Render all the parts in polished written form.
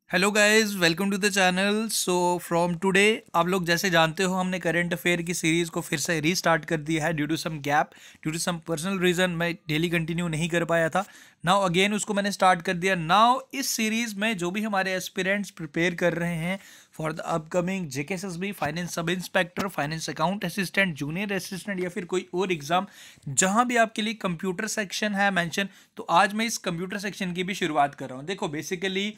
Hello guys, welcome to the channel. So from today आप लोग जैसे जानते हो हमने करंट अफेयर की सीरीज़ को फिर से रीस्टार्ट कर दिया है due to some gap, due to some personal reason मैं डेली कंटिन्यू नहीं कर पाया था। नाउ अगेन उसको मैंने स्टार्ट कर दिया। नाउ इस सीरीज़ में जो भी हमारे एस्पिरेंट्स प्रिपेयर कर रहे हैं for the upcoming JKSSB, finance sub inspector, finance account assistant, junior assistant या फिर कोई और एग्जाम, जहां भी आपके लिए कंप्यूटर सेक्शन है मेंशन, तो आज मैं इस कंप्यूटर सेक्शन की भी शुरुआत कर रहा हूं। देखो बेसिकली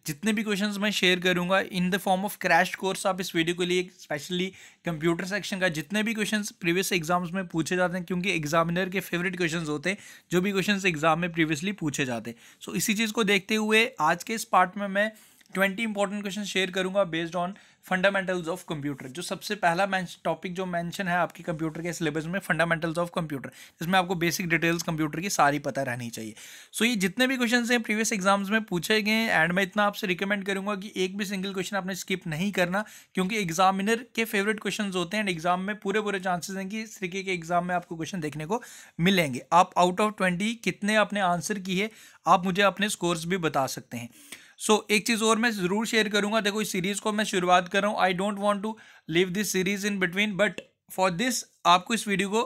जितने भी क्वेश्चंस मैं शेयर करूंगा in the form of crash course, आप इस वीडियो के लिए स्पेशली कंप्यूटर सेक्शन का जितने भी क्वेश्चंस प्रीवियस एग्जाम्स में पूछे जाते हैं, क्योंकि एग्जामिनर के फेवरेट क्वेश्चंस होते हैं जो भी क्वेश्चंस एग्जाम में प्रीवियसली पूछे जाते हैं। सो इसी चीज़ को देखते हुए आज के इस पार्ट में मैं 20 इंपॉर्टेंट क्वेश्चन शेयर करूंगा based on fundamentals of computer. जो सबसे पहला टॉपिक जो मेंशन है आपके कंप्यूटर के सिलेबस में, फंडामेंटल्स ऑफ कंप्यूटर, जिसमें आपको बेसिक डिटेल्स कंप्यूटर की सारी पता रहनी चाहिए। सो ये जितने भी क्वेश्चन हैं प्रीवियस एग्जाम्स में पूछे गए एंड मैं इतना आपसे रिकमेंड करूंगा कि एक भी सिंगल क्वेश्चन आपने स्किप नहीं करना, क्योंकि एग्जामिनर के फेवरेट क्वेश्चन होते हैं एंड एग्जाम में पूरे पूरे चांसेस हैं कि इस तरीके के एग्जाम में आपको क्वेश्चन देखने को मिलेंगे। आप आउट ऑफ 20 कितने आपने आंसर किए आप मुझे अपने स्कोर्स भी बता सकते हैं। एक चीज़ और मैं ज़रूर शेयर करूंगा। देखो इस सीरीज़ को मैं शुरुआत कर रहा हूँ, I don't want to leave this series in between, but for this आपको इस वीडियो को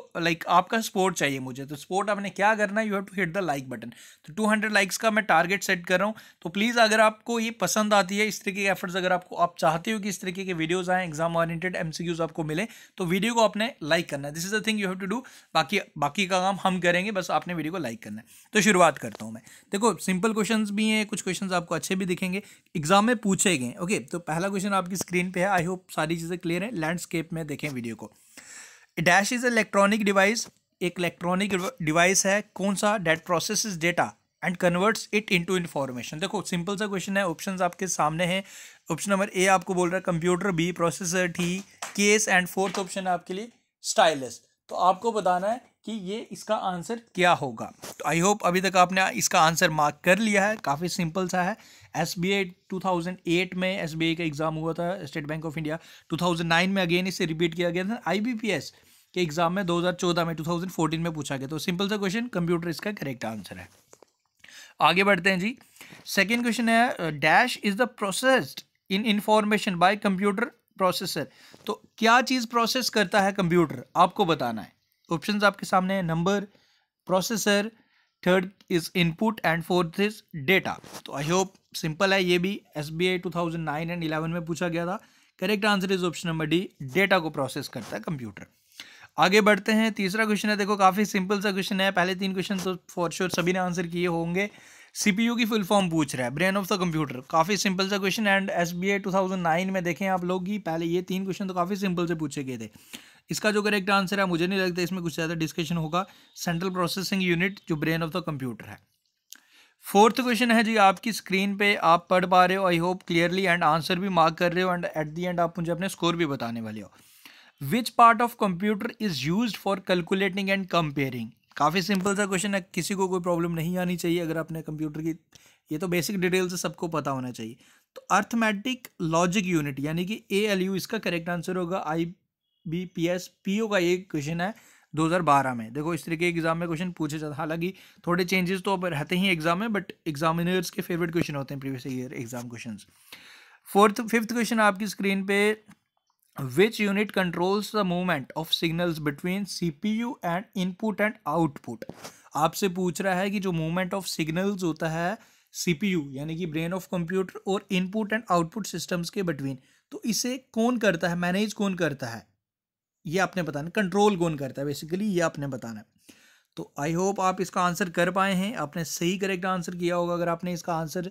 आपका सपोर्ट चाहिए मुझे। तो सपोर्ट आपने क्या करना है, you have to hit the like button. तो 200 लाइक्स का मैं टारगेट सेट कर रहा हूँ। तो प्लीज़ अगर आपको ये पसंद आती है, इस तरीके के एफर्ट्स अगर आप चाहते हो कि इस तरीके के वीडियोज़ आएँ, एग्जाम ओरिएंटेड एमसीक्यूज आपको मिले, तो वीडियो को आपने लाइक करना है। This is the thing you have to do. बाकी का काम हम करेंगे, बस आपने वीडियो को लाइक करना है। तो शुरुआत करता हूँ मैं। देखो सिंपल क्वेश्चन भी हैं, कुछ क्वेश्चन आपको अच्छे भी दिखेंगे, एग्जाम में पूछे गए। ओके, तो पहला क्वेश्चन आपकी स्क्रीन पे है। आई होप सारी चीज़ें क्लियर है। लैंडस्केप में देखें वीडियो को। डैश इज इलेक्ट्रॉनिक डिवाइस, एक इलेक्ट्रॉनिक डिवाइस है कौन सा, that processes data and converts it into information. देखो सिंपल सा क्वेश्चन है, ऑप्शंस आपके सामने हैं। ऑप्शन नंबर ए आपको बोल रहा है computer, B processor, T case and fourth option है आपके लिए स्टाइलस। तो आपको बताना है कि ये इसका आंसर क्या होगा। तो आई होप अभी तक आपने इसका आंसर मार्क कर लिया है। काफ़ी सिंपल सा है। एसबीआई 2008 में एसबीआई का एग्जाम हुआ था, स्टेट बैंक ऑफ इंडिया 2009 में अगेन इसे रिपीट किया गया था। आईबीपीएस के एग्जाम में 2014 में 2014 में पूछा गया। तो सिंपल सा क्वेश्चन, कंप्यूटर इसका करेक्ट आंसर है। आगे बढ़ते हैं जी। सेकेंड क्वेश्चन है, dash is the processed in information bye computer processor. तो क्या चीज़ प्रोसेस करता है कंप्यूटर, आपको बताना है। ऑप्शंस आपके सामने है, number, processor, third is input and fourth is data. तो आई होप सिंपल है, ये भी एसबीआई 2009 एंड 11 में पूछा गया था। Correct answer is option number D, data को प्रोसेस करता है कंप्यूटर। आगे बढ़ते हैं। तीसरा क्वेश्चन है, देखो काफ़ी सिंपल सा क्वेश्चन है। पहले तीन क्वेश्चन तो फॉर श्योर सभी ने आंसर किए होंगे। सीपीयू की फुल फॉर्म पूछ रहा है, ब्रेन ऑफ द कंप्यूटर। काफ़ी सिंपल सा क्वेश्चन एंड एसबीआई 2009 में देखें आप लोग की पहले ये तीन क्वेश्चन तो काफ़ी सिंपल से पूछे गए थे। इसका जो करेक्ट आंसर है, मुझे नहीं लगता इसमें कुछ ज़्यादा डिस्कशन होगा, सेंट्रल प्रोसेसिंग यूनिट, जो ब्रेन ऑफ द कंप्यूटर है। फोर्थ क्वेश्चन है जी, आपकी स्क्रीन पे आप पढ़ पा रहे हो I hope clearly, and answer भी मार्क कर रहे हो, एंड एट दी एंड आप मुझे अपने स्कोर भी बताने वाले हो। Which part of computer is used for calculating and comparing. काफ़ी सिंपल सा क्वेश्चन है, किसी को कोई प्रॉब्लम नहीं आनी चाहिए अगर अपने कंप्यूटर की, ये तो बेसिक डिटेल्स सबको पता होना चाहिए। तो अर्थमेटिक लॉजिक यूनिट यानी कि ALU इसका करेक्ट आंसर होगा। IBPS PO का एक क्वेश्चन है 2012 में। देखो इस तरीके के एग्जाम में क्वेश्चन पूछे जाते हैं, हालांकि थोड़े चेंजेस तो अब रहते ही एग्जाम में, बट एग्जामिनर्स के फेवरेट क्वेश्चन होते हैं previous year exam question. Fifth question आपकी स्क्रीन पे, which unit controls the movement of signals between CPU and input and output। आपसे पूछ रहा है कि जो मूवमेंट ऑफ सिग्नल्स होता है CPU यानी कि ब्रेन ऑफ कंप्यूटर और इनपुट एंड आउटपुट सिस्टम्स के बिटवीन, तो इसे कौन करता है, मैनेज कौन करता है, ये आपने बताना। कंट्रोल कौन करता है बेसिकली, ये आपने बताना है। तो आई होप आप इसका आंसर कर पाए हैं, आपने सही करेक्ट आंसर किया होगा। अगर आपने इसका आंसर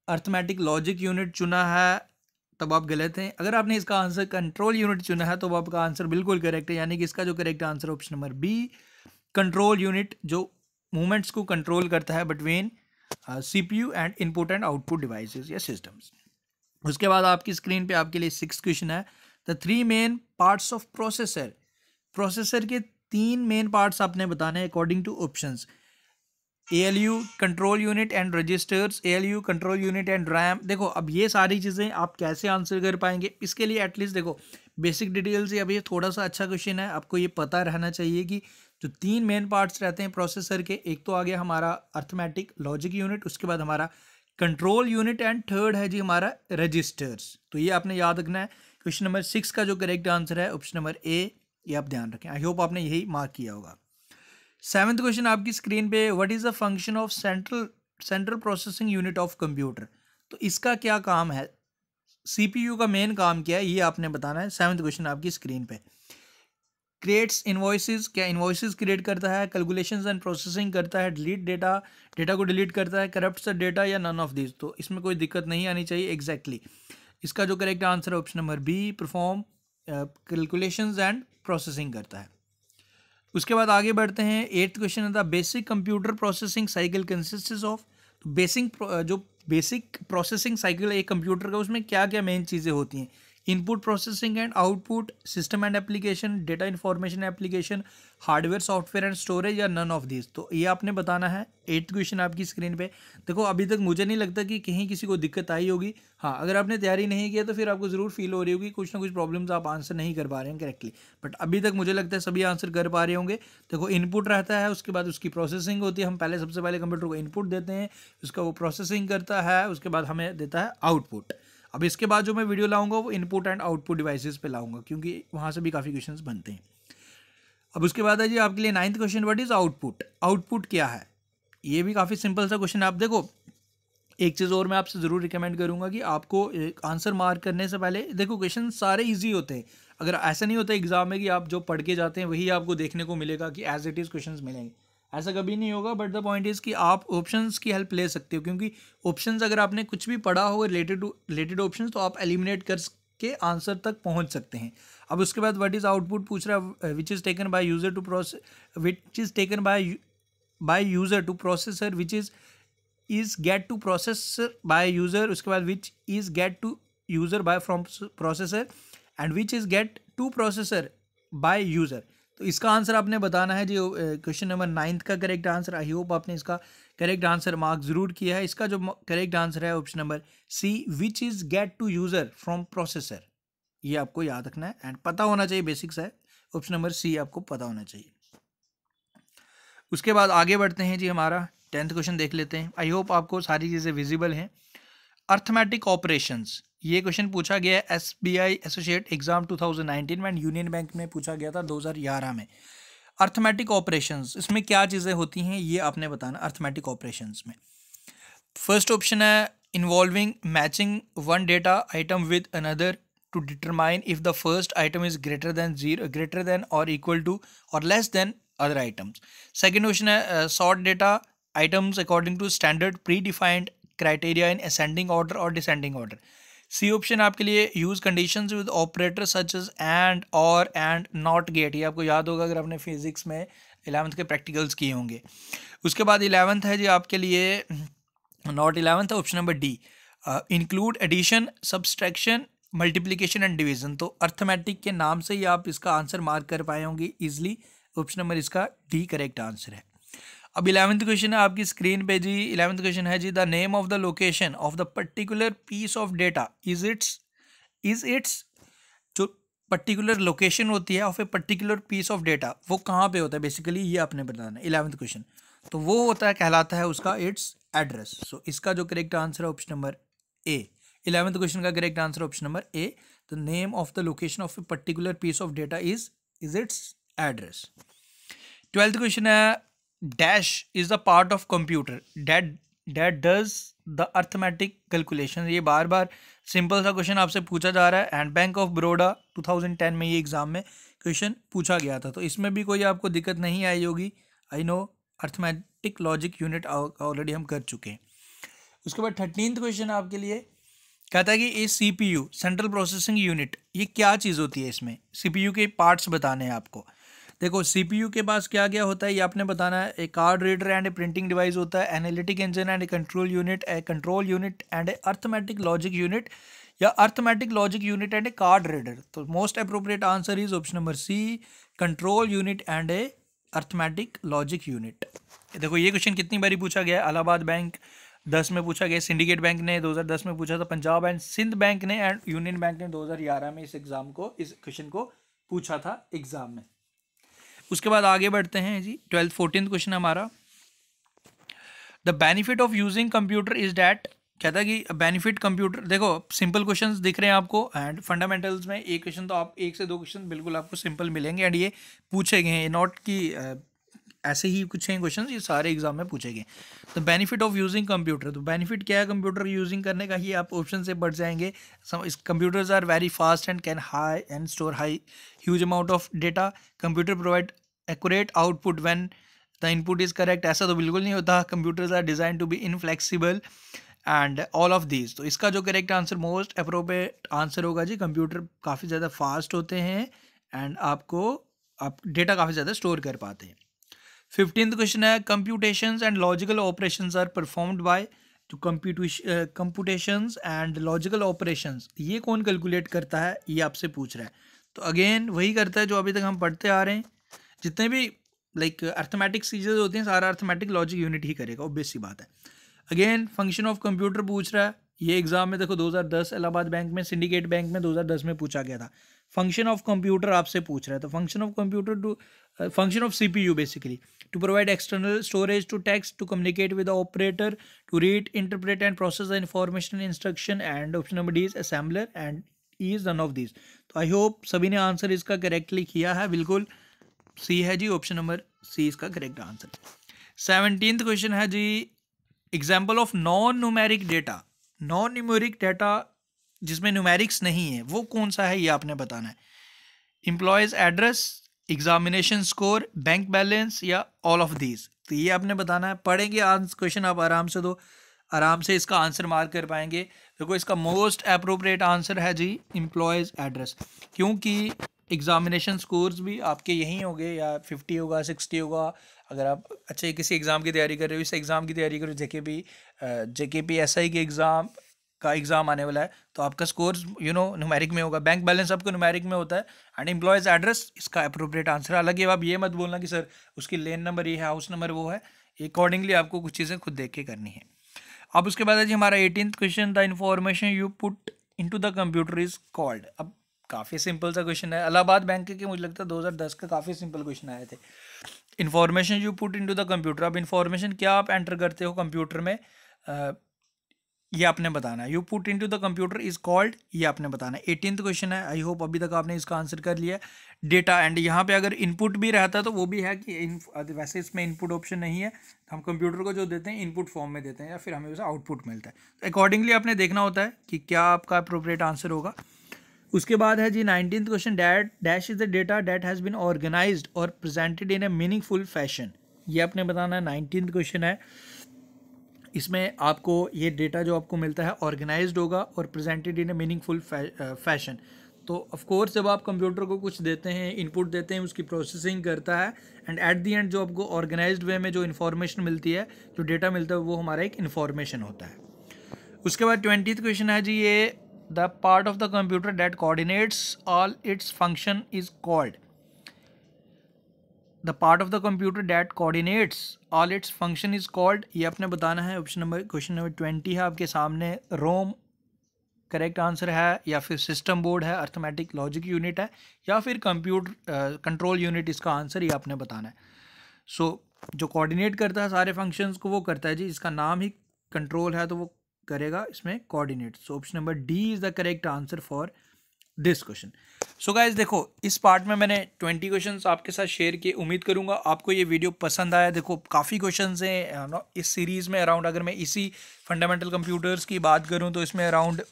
अर्थमेटिक लॉजिक यूनिट चुना है तब आप गलत हैं। अगर आपने इसका आंसर कंट्रोल यूनिट चुना है तो आपका आंसर बिल्कुल करेक्ट है, यानी कि इसका जो correct answer option number B, control unit, जो मूवमेंट्स को कंट्रोल करता है between CPU and input and output devices या सिस्टम्स। उसके बाद आपकी स्क्रीन पे आपके लिए सिक्स क्वेश्चन है, the three main parts of processor. Processor के तीन मेन पार्ट्स आपने बताने according to options. ALU control unit and registers, ALU control unit and RAM. देखो अब ये सारी चीज़ें आप कैसे आंसर कर पाएंगे, इसके लिए एटलीस्ट देखो बेसिक डिटेल्स ही, अब ये थोड़ा सा अच्छा क्वेश्चन है, आपको ये पता रहना चाहिए कि जो तीन मेन पार्ट्स रहते हैं प्रोसेसर के, एक तो आ गया हमारा अर्थमेटिक लॉजिक यूनिट, उसके बाद हमारा कंट्रोल यूनिट एंड थर्ड है जी हमारा रजिस्टर्स। तो ये आपने याद रखना है। क्वेश्चन नंबर 6 का जो करेक्ट आंसर है ऑप्शन नंबर ए, ये आप ध्यान रखें। आई होप आपने यही मार्क किया होगा। 7th क्वेश्चन आपकी स्क्रीन पे, what is the function of central processing unit of computer. तो इसका क्या काम है, सीपीयू का मेन काम क्या है, ये आपने बताना है। 7th क्वेश्चन आपकी स्क्रीन पे। क्रिएट्स इन्वॉइसेस, क्या इन्वॉइसेस क्रिएट करता है, कैलकुलेशंस एंड प्रोसेसिंग करता है, डिलीट डेटा, डेटा को डिलीट करता है, करप्ट्स द डेटा, या नन ऑफ दिस। तो इसमें कोई दिक्कत नहीं आनी चाहिए एग्जैक्टली। इसका जो करेक्ट आंसर है option number B, perform calculations and processing करता है। उसके बाद आगे बढ़ते हैं। 8th क्वेश्चन है, the basic computer processing cycle consists of. जो बेसिक प्रोसेसिंग साइकिल है एक कंप्यूटर का, उसमें क्या क्या मेन चीज़ें होती हैं। Input processing and output, system and application, data information application, hardware software and storage, या नन ऑफ दिस। तो ये आपने बताना है। 8th क्वेश्चन आपकी स्क्रीन पे। देखो अभी तक मुझे नहीं लगता कि कहीं किसी को दिक्कत आई होगी। हाँ, अगर आपने तैयारी नहीं किया तो फिर आपको ज़रूर फील हो रही होगी कुछ ना कुछ प्रॉब्लम्स आप आंसर नहीं कर पा रहे हैं करेक्टली, बट अभी तक मुझे लगता है सभी आंसर कर पा रहे होंगे। देखो इनपुट रहता है, उसके बाद उसकी प्रोसेसिंग होती है। हम पहले सबसे पहले कंप्यूटर को इनपुट देते हैं, उसका वो प्रोसेसिंग करता है, उसके बाद हमें देता है आउटपुट। अब इसके बाद जो मैं वीडियो लाऊंगा वो इनपुट एंड आउटपुट डिवाइसेस पे लाऊंगा, क्योंकि वहाँ से भी काफ़ी क्वेश्चंस बनते हैं। अब उसके बाद है जी आपके लिए 9th question, what is output. Output क्या है, ये भी काफ़ी सिंपल सा क्वेश्चन है। आप देखो एक चीज़ और मैं आपसे ज़रूर रिकमेंड करूंगा कि आपको एक आंसर मार्क करने से पहले देखो क्वेश्चन सारे इजी होते हैं। अगर ऐसा नहीं होता एग्जाम में कि आप जो पढ़ के जाते हैं वही आपको देखने को मिलेगा कि एज इट इज़ क्वेश्चंस मिलेंगे, ऐसा कभी नहीं होगा। बट द पॉइंट इज़ कि आप ऑप्शंस की हेल्प ले सकते हो, क्योंकि ऑप्शंस अगर आपने कुछ भी पढ़ा हो रिलेटेड ऑप्शंस, तो आप एलिमिनेट कर के आंसर तक पहुंच सकते हैं। अब उसके बाद व्हाट इज़ आउटपुट पूछ रहा है, which is taken by user to process, which is taken by user to processor, which is get to processor by user. उसके बाद which is get to user by from processor, and which is get to processor by user. तो इसका answer आपने बताना है जी। Question number 9th का correct answer. I hope आपने इसका करेक्ट आंसर मार्क जरूर किया है। इसका जो करेक्ट आंसर है option number C, which is get to user from processor. ये आपको याद रखना है एंड पता होना चाहिए, बेसिक्स है। ऑप्शन नंबर सी आपको पता होना चाहिए। उसके बाद आगे बढ़ते हैं जी, हमारा 10th क्वेश्चन देख लेते हैं। आई होप आपको सारी चीज़ें विजिबल हैं। अर्थमेटिक ऑपरेशंस, ये क्वेश्चन पूछा गया है SBI एसोसिएट एग्जाम 2019 में, यूनियन बैंक में पूछा गया था 2011 में। अर्थमेटिक ऑपरेशंस, इसमें क्या चीज़ें होती हैं ये आपने बताना। अर्थमेटिक ऑपरेशंस में फर्स्ट ऑप्शन है involving matching one data item with another to determine if the first item is greater than or equal to or less than other items. Second option है sort data items according to standard predefined criteria in ascending order or descending order. C option आपके लिए use conditions with operator such as and or and not gate. ये आपको याद होगा अगर आपने physics में 11th के प्रैक्टिकल्स किए होंगे। उसके बाद 11th है जी आपके लिए, not 11th, option number D, include addition, subtraction, multiplication and division. तो अर्थमेटिक के नाम से ही आप इसका आंसर मार्क कर पाए होंगे इजिली। ऑप्शन नंबर इसका डी करेक्ट आंसर है। अब 11th क्वेश्चन है आपकी स्क्रीन पे जी। 11th क्वेश्चन है जी, the name of the location of the particular piece of data is its जो पर्टिकुलर लोकेशन होती है of a particular piece of data, वो कहाँ पे होता है बेसिकली, ये आपने बताना है 11th क्वेश्चन। तो वो होता है, कहलाता है उसका इट्स एड्रेस। सो इसका जो करेक्ट आंसर है ऑप्शन नंबर ए। 11th क्वेश्चन का correct answer option number A, the name of the location of a particular piece of data is its address. 12th question है, dash is the part of computer that does the arithmetic calculation. ये बार बार simple सा question आपसे पूछा जा रहा है and bank of Baroda 2010 में ये एग्जाम में क्वेश्चन पूछा गया था। तो इसमें भी कोई आपको दिक्कत नहीं आई होगी। I know arithmetic logic unit already हम कर चुके हैं। उसके बाद 13th क्वेश्चन आपके लिए कहता है कि ये CPU सेंट्रल प्रोसेसिंग यूनिट, ये क्या चीज़ होती है। इसमें CPU के पार्ट्स बताने हैं आपको। देखो CPU के पास क्या क्या होता है ये आपने बताना है। A card reader and a printing device होता है, analytic engine and a control unit and a arithmetic logic unit, या arithmetic logic unit and a card reader. तो most appropriate answer is option number C, control unit and a arithmetic logic unit. देखो ये question कितनी बारी पूछा गया है। Allahabad bank 10 में पूछा गया, सिंडिकेट बैंक ने 2010 में पूछा था, पंजाब एंड सिंध बैंक ने एंड यूनियन बैंक ने 2011 में इस क्वेश्चन को पूछा था एग्जाम में। उसके बाद आगे बढ़ते हैं जी। 14th क्वेश्चन हमारा, the benefit of using computer is that कहता है कि बेनिफिट कंप्यूटर, देखो सिंपल क्वेश्चंस दिख रहे हैं आपको, एंड फंडामेंटल्स में एक क्वेश्चन तो आप 1 से 2 क्वेश्चन बिल्कुल आपको सिंपल मिलेंगे, एंड ये पूछे गए हैं, नॉट कि ऐसे ही कुछ हैं क्वेश्चन, ये सारे एग्जाम में पूछे गए। तो बेनिफिट ऑफ यूजिंग कंप्यूटर, तो बेनिफिट क्या है कंप्यूटर यूजिंग करने का, ही आप ऑप्शन से बढ़ जाएंगे। Computers are very fast and can high and store high huge amount of data. Computer provide accurate output when the input is correct, ऐसा तो बिल्कुल नहीं होता। Computers are design to be inflexible and all of these. तो इसका जो correct answer, most appropriate answer होगा जी, कंप्यूटर काफ़ी ज़्यादा फास्ट होते हैं एंड आप डेटा काफ़ी ज़्यादा स्टोर कर पाते हैं। 15th क्वेश्चन है, computations and logical operations are performed by, जो कंप्यूटेशंस एंड लॉजिकल ऑपरेशंस ये कौन कैलकुलेट करता है, ये आपसे पूछ रहा है। तो अगेन वही करता है जो अभी तक हम पढ़ते आ रहे हैं, जितने भी लाइक अर्थमेटिक चीज़ें होती हैं सारा अर्थमेटिक लॉजिक यूनिट ही करेगा, ऑब्वियस सी बात है। अगेन फंक्शन ऑफ कंप्यूटर पूछ रहा है, ये एग्जाम में देखो 2010 इलाहाबाद बैंक में, सिंडिकेट बैंक में 2010 में पूछा गया था। फंक्शन ऑफ कंप्यूटर आपसे पूछ रहा है, तो function of computer to function of CPU basically to provide external storage to text to communicate with the operator to read interpret and process the information instruction, and option number D is assembler and E is none of these. तो I hope सभी ने answer इसका correctly किया है, बिल्कुल सी है जी, option number सी इसका correct answer. 17th question है जी, example of non numeric data. Non numeric data जिसमें न्यूमेरिक्स नहीं है वो कौन सा है, ये आपने बताना है। Employees address, examination score, bank balance या ऑल ऑफ दीज, तो ये आपने बताना है। पढ़ेंगे आंसर क्वेश्चन आप आराम से, तो आराम से इसका आंसर मार्क कर पाएंगे। देखो इसका मोस्ट अप्रोप्रिएट आंसर है जी एम्प्लॉयज एड्रेस, क्योंकि एग्जामिनेशन स्कोर्स भी आपके यहीं होंगे, या 50 होगा 60 होगा। अगर आप अच्छे किसी एग्ज़ाम की तैयारी कर रहे हो, इस एग्ज़ाम की तैयारी करो, जेकेपी एसआई के एग्ज़ाम आने वाला है, तो आपका स्कोर न्यूमेरिक में होगा। बैंक बैलेंस आपको न्यूमेरिक में होता है, एंड एम्प्लॉयज़ एड्रेस इसका अप्रोप्रिएट आंसर है। हालांकि आप ये मत बोलना कि सर उसकी लेन नंबर ये है, हाउस नंबर वो है, अकॉर्डिंगली आपको कुछ चीज़ें खुद देख के करनी है। अब उसके बाद है जी हमारा 18th question, the information you put into the computer is called. अब काफ़ी सिंपल सा क्वेश्चन है, इलाहाबाद बैंक के मुझे लगता है 2010 का काफ़ी सिंपल क्वेश्चन आए थे। Information you put into the computer, अब इन्फॉर्मेशन क्या आप एंटर करते हो कंप्यूटर में, ये आपने बताना है। You put into the computer is called, ये आपने बताना है। 18th क्वेश्चन है, आई होप अभी तक आपने इसका आंसर कर लिया। डेटा, एंड यहाँ पे अगर इनपुट भी रहता है तो वो भी है कि वैसे इसमें इनपुट ऑप्शन नहीं है, हम कंप्यूटर को जो देते हैं इनपुट फॉर्म में देते हैं, या फिर हमें वैसे आउटपुट मिलता है। तो अकॉर्डिंगली आपने देखना होता है कि क्या आपका अप्रोप्रिएट आंसर होगा। उसके बाद है जी 19th question, dash is the data that has been organized or presented in a meaningful fashion, ये आपने बताना है। 19th क्वेश्चन है, इसमें आपको ये डेटा जो आपको मिलता है ऑर्गेनाइज्ड होगा और presented in a meaningful fashion. तो ऑफ कोर्स जब आप कंप्यूटर को कुछ देते हैं, इनपुट देते हैं, उसकी प्रोसेसिंग करता है, एंड एट दी एंड जो आपको ऑर्गेनाइज्ड वे में जो इन्फॉर्मेशन मिलती है, जो डेटा मिलता है, वो हमारा एक इन्फॉर्मेशन होता है। उसके बाद 20th क्वेश्चन है जी, ये the part of the computer that coordinates all its function is called. The part of the computer that coordinates all its function is called, ये आपने बताना है। ऑप्शन नंबर क्वेश्चन नंबर 20 है आपके सामने। रोम करेक्ट आंसर है, या फिर सिस्टम बोर्ड है, अर्थमेटिक लॉजिक यूनिट है, या फिर कंप्यूटर कंट्रोल यूनिट, इसका आंसर ये आपने बताना है। सो जो कोऑर्डिनेट करता है सारे फंक्शंस को वो करता है जी, इसका नाम ही कंट्रोल है तो वो करेगा इसमें coordinate. So option number D is the correct answer for this question. So guys देखो, इस पार्ट में मैंने 20 क्वेश्चंस आपके साथ शेयर किए, उम्मीद करूंगा आपको ये वीडियो पसंद आया। देखो काफ़ी क्वेश्चंस हैं इस सीरीज़ में अराउंड, अगर मैं इसी फंडामेंटल कंप्यूटर्स की बात करूं तो इसमें अराउंड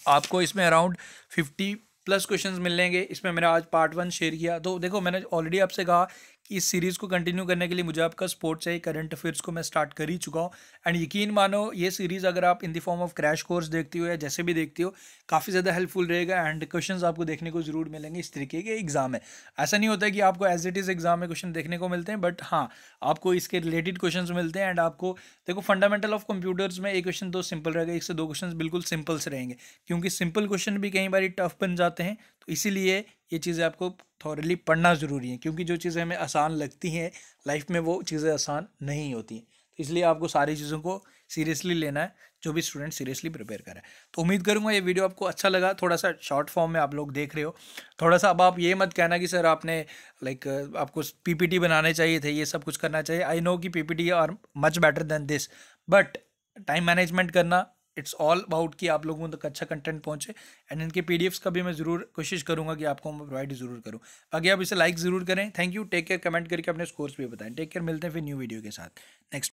आपको इसमें अराउंड 50+ क्वेश्चंस मिलेंगे। इसमें मैंने आज पार्ट 1 शेयर किया। तो देखो मैंने ऑलरेडी आपसे कहा कि इस सीरीज़ को कंटिन्यू करने के लिए मुझे आपका सपोर्ट चाहिए। करंट अफेयर्स को मैं स्टार्ट कर ही चुका हूँ, एंड यकीन मानो ये सीरीज़ अगर आप in the form of crash course देखती हो या जैसे भी देखती हो, काफ़ी ज़्यादा हेल्पफुल रहेगा, एंड क्वेश्चंस आपको देखने को जरूर मिलेंगे। इस तरीके के एग्जाम है, ऐसा नहीं होता है कि आपको एज इट इज़ एग्जाम में क्वेश्चन देखने को मिलते हैं, बट हाँ आपको इसके रिलेटेड क्वेश्चन मिलते हैं। एंड आपको देखो फंडामेंटल ऑफ कंप्यूटर्स में एक क्वेश्चन तो सिंपल रहेगा, 1 से 2 क्वेश्चन बिल्कुल सिंपल से रहेंगे, क्योंकि सिंपल क्वेश्चन भी कई बार टफ बन जाते हैं। तो इसीलिए ये चीज़ें आपको थॉरली पढ़ना ज़रूरी है, क्योंकि जो चीज़ें हमें आसान लगती हैं लाइफ में वो चीज़ें आसान नहीं होती। तो इसलिए आपको सारी चीज़ों को सीरियसली लेना है, जो भी स्टूडेंट सीरियसली प्रिपेयर करे। तो उम्मीद करूँगा ये वीडियो आपको अच्छा लगा। थोड़ा सा शॉर्ट फॉर्म में आप लोग देख रहे हो, थोड़ा सा अब आप ये मत कहना कि सर आपने आपको पीपीटी बनाने चाहिए थे, ये सब कुछ करना चाहिए। आई नो कि PPT are much better than this, but time management करना, इट्स ऑल अबाउट कि आप लोगों तक अच्छा कंटेंट पहुंचे। एंड इनके पीडीएफ्स का भी मैं ज़रूर कोशिश करूंगा कि आपको मैं प्रोवाइड ज़रूर करूं। बाकी आप इसे लाइक ज़रूर करें। Thank you, take care, comment करके अपने स्कोर्स भी बताएं। टेक केयर, मिलते हैं फिर न्यू वीडियो के साथ नेक्स्ट।